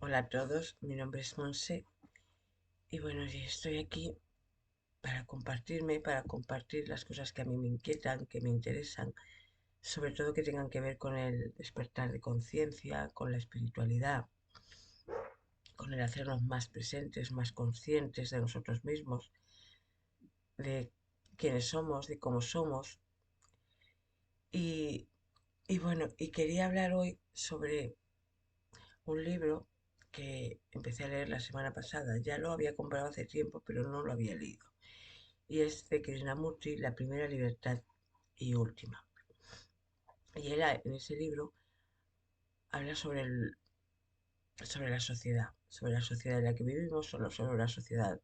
Hola a todos, mi nombre es Monse y bueno, y estoy aquí para compartir las cosas que a mí me inquietan, que me interesan, sobre todo que tengan que ver con el despertar de conciencia, con la espiritualidad, con el hacernos más presentes, más conscientes de nosotros mismos, de quiénes somos, de cómo somos. Y, y bueno, y quería hablar hoy sobre un libro que empecé a leer la semana pasada. Ya lo había comprado hace tiempo, pero no lo había leído. Y es de Krishnamurti, La primera libertad y última. Y él en ese libro habla sobre la sociedad en la que vivimos, sobre la sociedad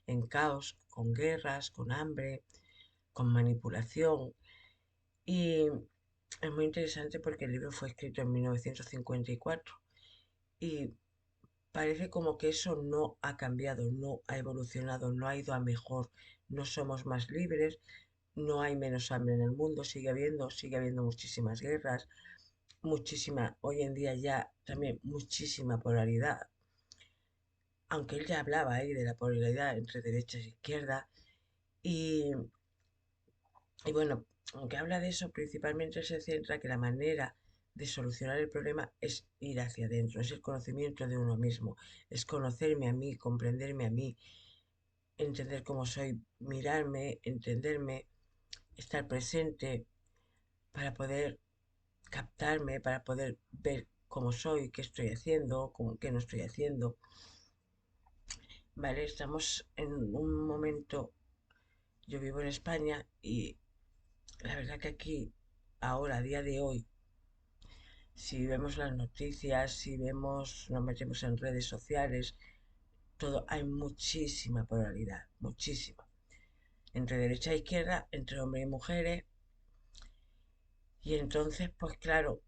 en caos, con guerras, con hambre, con manipulación. Y es muy interesante porque el libro fue escrito en 1954 y parece como que eso no ha cambiado, no ha evolucionado, no ha ido a mejor, no somos más libres, no hay menos hambre en el mundo, sigue habiendo muchísimas guerras, muchísima, hoy en día ya también muchísima polaridad, aunque él ya hablaba ahí de la polaridad entre derecha e izquierda, y, y bueno, aunque habla de eso, principalmente se centra que la manera de solucionar el problema es ir hacia adentro, es el conocimiento de uno mismo, es conocerme a mí, comprenderme a mí, entender cómo soy, mirarme, entenderme, estar presente para poder captarme, para poder ver cómo soy, qué estoy haciendo, qué no estoy haciendo. Vale, estamos en un momento, yo vivo en España y la verdad que aquí, ahora, a día de hoy, si vemos las noticias, si vemos, nos metemos en redes sociales, todo, hay muchísima polaridad, muchísima. Entre derecha e izquierda, entre hombres y mujeres. Y entonces, pues claro,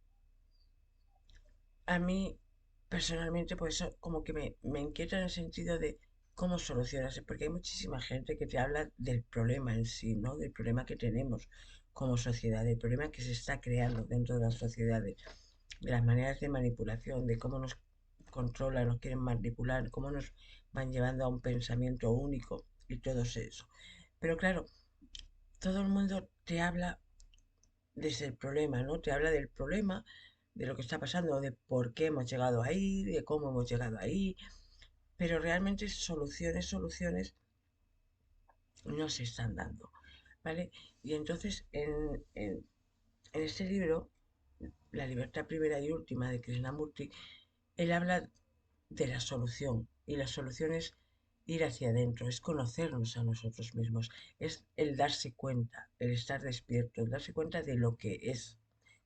a mí personalmente, pues eso como que me inquieta en el sentido de cómo solucionarse, porque hay muchísima gente que te habla del problema en sí, ¿no? Del problema que tenemos como sociedad, del problema que se está creando dentro de las sociedades, de las maneras de manipulación, de cómo nos controlan, nos quieren manipular, cómo nos van llevando a un pensamiento único y todo eso. Pero claro, todo el mundo te habla desde el problema, ¿no? Te habla del problema, de lo que está pasando, de por qué hemos llegado ahí, de cómo hemos llegado ahí, pero realmente soluciones no se están dando, ¿vale? Y entonces en este libro, La libertad primera y última de Krishnamurti, él habla de la solución y la solución es ir hacia adentro, es conocernos a nosotros mismos, es el darse cuenta, el estar despierto, el darse cuenta de lo que es,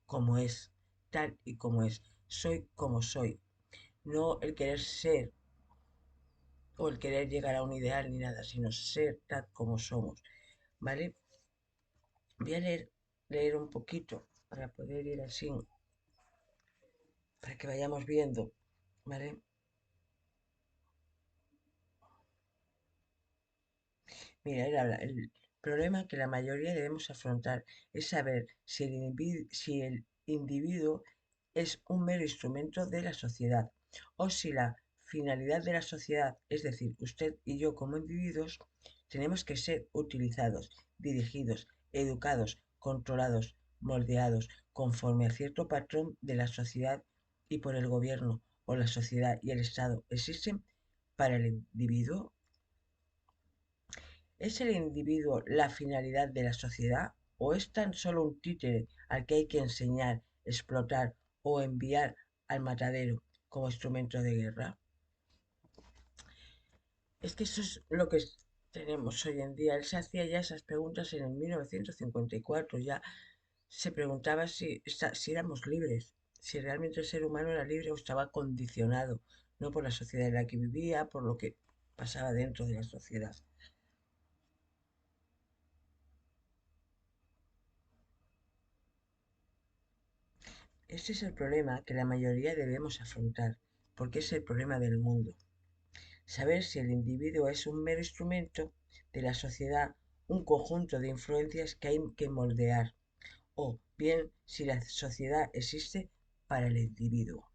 como es, tal y como es, soy como soy, no el querer ser o el querer llegar a un ideal ni nada, sino ser tal como somos, ¿vale? Voy a leer un poquito para poder ir así, para que vayamos viendo, ¿vale? Mira, él habla, el problema que la mayoría debemos afrontar es saber si el individuo es un mero instrumento de la sociedad o si la finalidad de la sociedad, es decir, usted y yo como individuos, tenemos que ser utilizados, dirigidos, educados, controlados, moldeados, conforme a cierto patrón de la sociedad y por el gobierno o la sociedad y el Estado existen para el individuo. ¿Es el individuo la finalidad de la sociedad o es tan solo un títere al que hay que enseñar, explotar o enviar al matadero como instrumento de guerra? Es que eso es lo que tenemos hoy en día. Él se hacía ya esas preguntas en el 1954, ya se preguntaba si éramos libres, si realmente el ser humano era libre o estaba condicionado, no por la sociedad en la que vivía, por lo que pasaba dentro de la sociedad. Este es el problema que la mayoría debemos afrontar, porque es el problema del mundo. Saber si el individuo es un mero instrumento de la sociedad, un conjunto de influencias que hay que moldear, o bien si la sociedad existe para el individuo.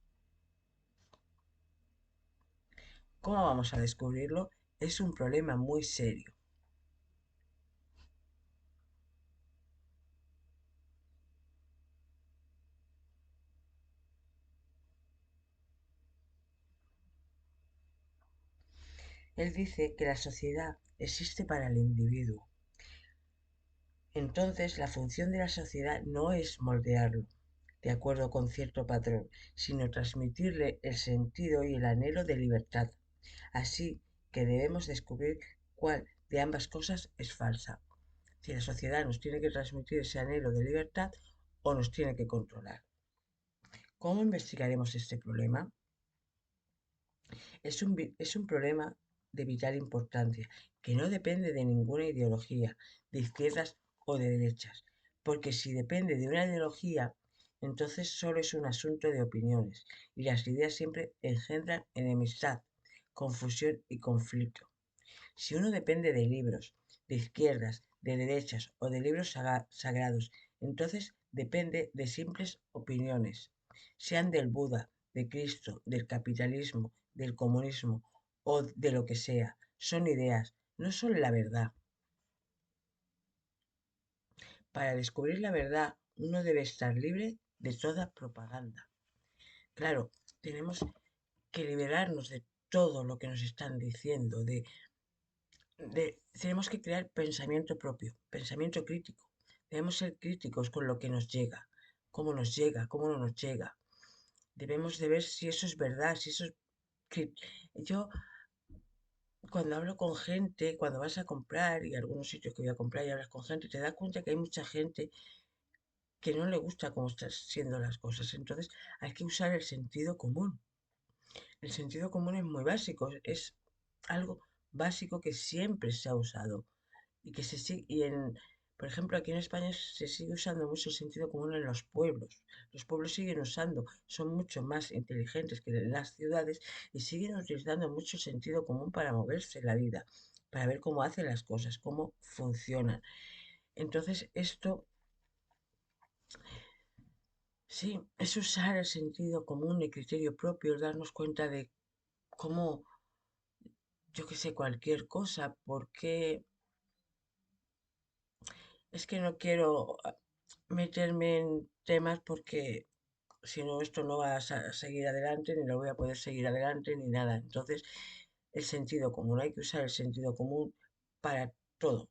¿Cómo vamos a descubrirlo? Es un problema muy serio. Él dice que la sociedad existe para el individuo. Entonces, la función de la sociedad no es moldearlo de acuerdo con cierto patrón, sino transmitirle el sentido y el anhelo de libertad. Así que debemos descubrir cuál de ambas cosas es falsa. Si la sociedad nos tiene que transmitir ese anhelo de libertad o nos tiene que controlar. ¿Cómo investigaremos este problema? Es un problema de vital importancia que no depende de ninguna ideología, de izquierdas o de derechas, porque si depende de una ideología, entonces solo es un asunto de opiniones y las ideas siempre engendran enemistad, confusión y conflicto. Si uno depende de libros, de izquierdas, de derechas o de libros sagrados, entonces depende de simples opiniones, sean del Buda, de Cristo, del capitalismo, del comunismo o de lo que sea. Son ideas, no son la verdad. Para descubrir la verdad, uno debe estar libre de toda propaganda. Claro, tenemos que liberarnos de todo lo que nos están diciendo, tenemos que crear pensamiento propio, pensamiento crítico. Debemos ser críticos con lo que nos llega, cómo no nos llega. Debemos de ver si eso es verdad, si eso es... Yo cuando hablo con gente, cuando vas a comprar y algunos sitios que voy a comprar y hablas con gente, te das cuenta que hay mucha gente que no le gusta cómo están siendo las cosas. Entonces hay que usar el sentido común. El sentido común es muy básico, es algo básico que siempre se ha usado y que se sigue, por ejemplo, aquí en España se sigue usando mucho el sentido común en los pueblos. Los pueblos siguen usando, son mucho más inteligentes que las ciudades y siguen utilizando mucho el sentido común para moverse en la vida, para ver cómo hacen las cosas, cómo funcionan. Entonces, esto sí, es usar el sentido común, el criterio propio, darnos cuenta de cómo, yo que sé, cualquier cosa, porque es que no quiero meterme en temas porque si no esto no va a seguir adelante, ni lo voy a poder seguir adelante, ni nada. Entonces, el sentido común, hay que usar el sentido común para todo,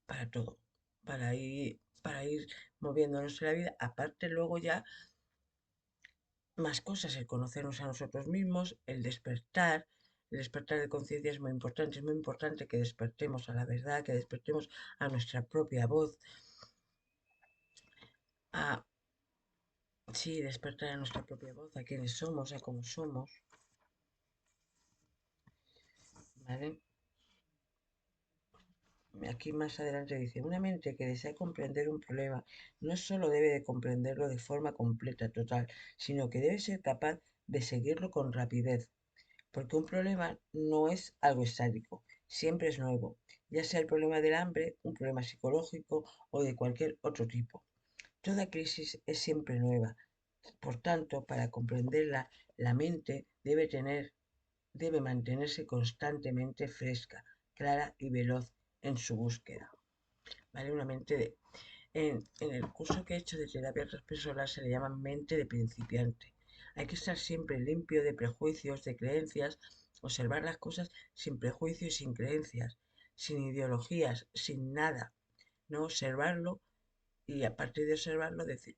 para todo, para ir moviéndonos en la vida. Aparte, luego ya más cosas, el conocernos a nosotros mismos, el despertar de conciencia es muy importante que despertemos a la verdad, que despertemos a nuestra propia voz, a, sí, despertar a nuestra propia voz, a quienes somos, a cómo somos, ¿vale? Aquí más adelante dice, una mente que desea comprender un problema no solo debe de comprenderlo de forma completa, total, sino que debe ser capaz de seguirlo con rapidez, porque un problema no es algo estático, siempre es nuevo, ya sea el problema del hambre, un problema psicológico o de cualquier otro tipo. Toda crisis es siempre nueva, por tanto, para comprenderla, la mente debe mantenerse constantemente fresca, clara y veloz en su búsqueda. ¿Vale? Una mente en el curso que he hecho de terapia transpersonal se le llama mente de principiante. Hay que estar siempre limpio de prejuicios, de creencias, observar las cosas sin prejuicios y sin creencias, sin ideologías, sin nada. No observarlo y a partir de observarlo decir,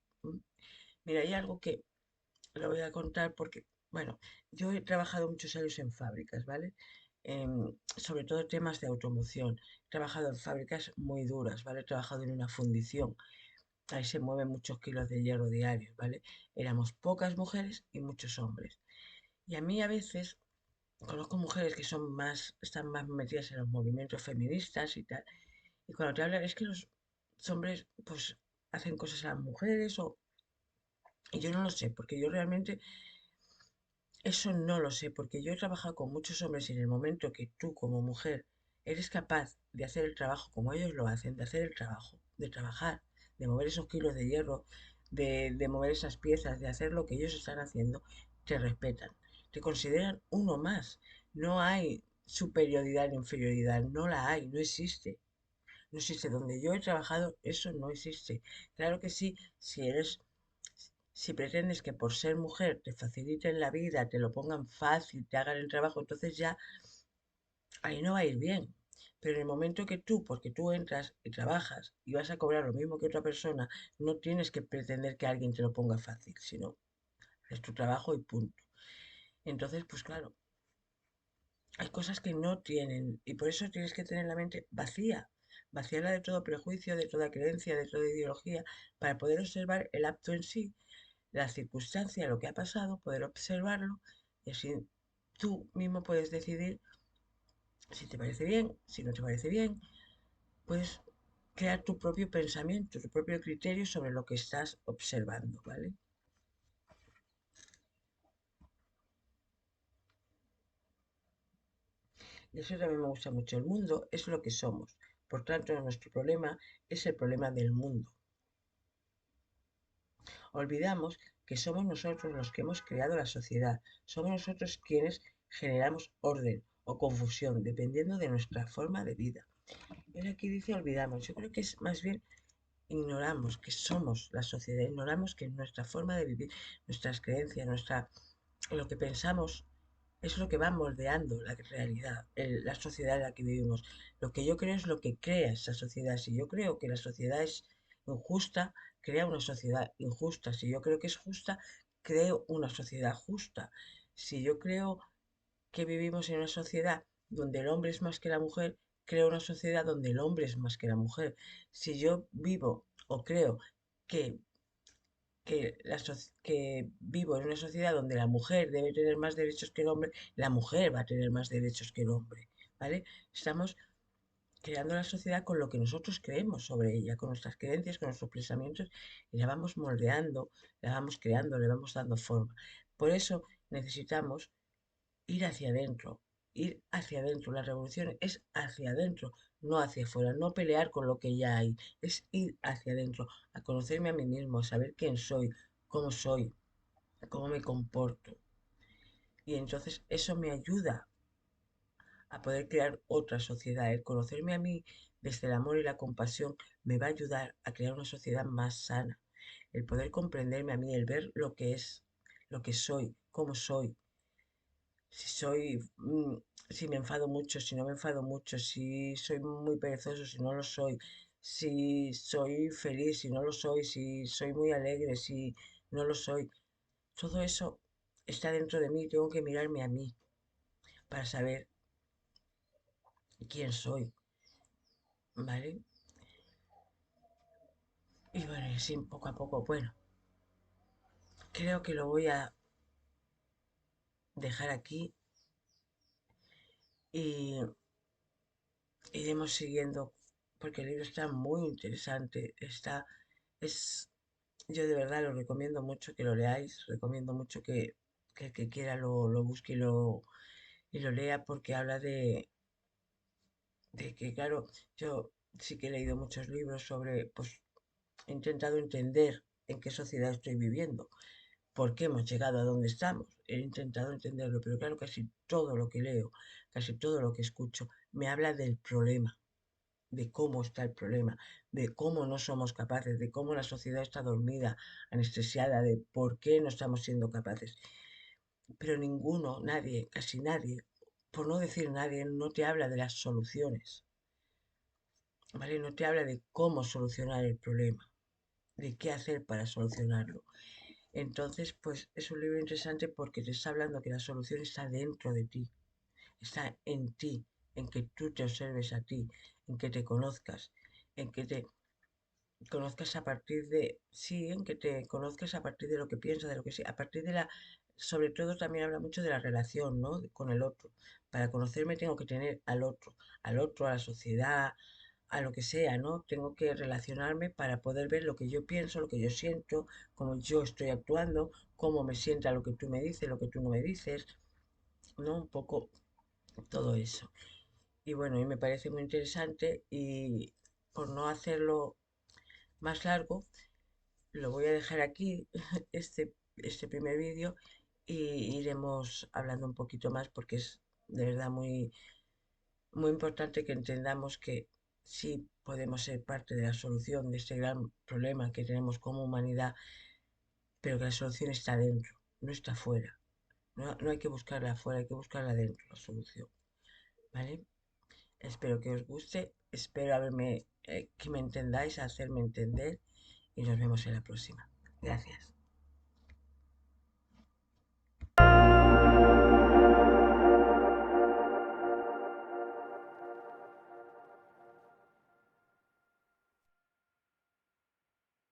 mira, hay algo que lo voy a contar porque, bueno, yo he trabajado muchos años en fábricas, ¿vale? Sobre todo temas de automoción. He trabajado en fábricas muy duras, ¿vale? He trabajado en una fundición. Ahí se mueven muchos kilos de hierro diarios, ¿vale? Éramos pocas mujeres y muchos hombres. Y a mí a veces conozco mujeres que están más metidas en los movimientos feministas y tal. Y cuando te hablan es que los hombres, pues, hacen cosas a las mujeres y yo no lo sé, porque yo realmente eso no lo sé, porque yo he trabajado con muchos hombres y en el momento que tú como mujer eres capaz de hacer el trabajo como ellos lo hacen, de hacer el trabajo, de trabajar, de mover esos kilos de hierro, de mover esas piezas, de hacer lo que ellos están haciendo, te respetan, te consideran uno más. No hay superioridad ni inferioridad, no la hay, no existe. No existe. Donde yo he trabajado, eso no existe. Claro que sí, si pretendes que por ser mujer te faciliten la vida, te lo pongan fácil, te hagan el trabajo, entonces ya ahí no va a ir bien. Pero en el momento que tú, porque tú entras y trabajas y vas a cobrar lo mismo que otra persona, no tienes que pretender que alguien te lo ponga fácil, sino es tu trabajo y punto. Entonces, pues claro, hay cosas que no tienen y por eso tienes que tener la mente vacía, vaciarla de todo prejuicio, de toda creencia, de toda ideología, para poder observar el acto en sí, la circunstancia, lo que ha pasado, poder observarlo y así tú mismo puedes decidir si te parece bien, si no te parece bien, puedes crear tu propio pensamiento, tu propio criterio sobre lo que estás observando, ¿vale? Y eso también me gusta mucho. El mundo es lo que somos. Por tanto, nuestro problema es el problema del mundo. Olvidamos que somos nosotros los que hemos creado la sociedad. Somos nosotros quienes generamos orden o confusión, dependiendo de nuestra forma de vida. Y aquí dice olvidamos. Yo creo que es más bien ignoramos que somos la sociedad, ignoramos que nuestra forma de vivir, nuestras creencias, lo que pensamos es lo que va moldeando la realidad, la sociedad en la que vivimos. Lo que yo creo es lo que crea esa sociedad. Si yo creo que la sociedad es injusta, crea una sociedad injusta. Si yo creo que es justa, creo una sociedad justa. Si yo creo que vivimos en una sociedad donde el hombre es más que la mujer, creo una sociedad donde el hombre es más que la mujer. Si yo vivo o creo que que vivo en una sociedad donde la mujer debe tener más derechos que el hombre, la mujer va a tener más derechos que el hombre, ¿vale? Estamos creando la sociedad con lo que nosotros creemos sobre ella, con nuestras creencias, con nuestros pensamientos, y la vamos moldeando, la vamos creando, le vamos dando forma. Por eso necesitamos ir hacia adentro, ir hacia adentro. La revolución es hacia adentro, no hacia afuera, no pelear con lo que ya hay, es ir hacia adentro, a conocerme a mí mismo, a saber quién soy, cómo me comporto. Y entonces eso me ayuda a poder crear otra sociedad. El conocerme a mí desde el amor y la compasión me va a ayudar a crear una sociedad más sana. El poder comprenderme a mí, el ver lo que es, lo que soy, cómo soy, si si me enfado mucho, si no me enfado mucho, si soy muy perezoso, si no lo soy, si soy feliz, si no lo soy, si soy muy alegre, si no lo soy. Todo eso está dentro de mí, tengo que mirarme a mí para saber quién soy, ¿vale? Y bueno, y así poco a poco, bueno, creo que lo voy a dejar aquí y iremos siguiendo, porque el libro está muy interesante, es, yo de verdad lo recomiendo mucho que lo leáis, recomiendo mucho que el que quiera lo busque y lo lea porque habla de que, claro, yo sí que he leído muchos libros sobre, pues he intentado entender en qué sociedad estoy viviendo, por qué hemos llegado a donde estamos. He intentado entenderlo, pero claro, casi todo lo que leo, casi todo lo que escucho, me habla del problema, de cómo está el problema, de cómo no somos capaces, de cómo la sociedad está dormida, anestesiada, de por qué no estamos siendo capaces. Pero ninguno, nadie, casi nadie, por no decir nadie, no te habla de las soluciones, ¿vale? No te habla de cómo solucionar el problema, de qué hacer para solucionarlo. Entonces, pues es un libro interesante porque te está hablando que la solución está dentro de ti, está en ti, en que tú te observes a ti, en que te conozcas, en que te conozcas a partir de, sí, en que te conozcas a partir de lo que piensas, de lo que sí, a partir de sobre todo también habla mucho de la relación, ¿no? Con el otro. Para conocerme tengo que tener al otro, a la sociedad, a lo que sea, ¿no? Tengo que relacionarme para poder ver lo que yo pienso, lo que yo siento, cómo yo estoy actuando, cómo me sienta lo que tú me dices, lo que tú no me dices, ¿no? Un poco todo eso. Y bueno, y me parece muy interesante y por no hacerlo más largo, lo voy a dejar aquí, este primer vídeo, y iremos hablando un poquito más porque es de verdad muy importante que entendamos que sí podemos ser parte de la solución de este gran problema que tenemos como humanidad, pero que la solución está dentro, no está fuera. No hay que buscarla afuera, hay que buscarla dentro, la solución. ¿Vale? Espero que os guste, espero que me entendáis, hacerme entender y nos vemos en la próxima. Gracias.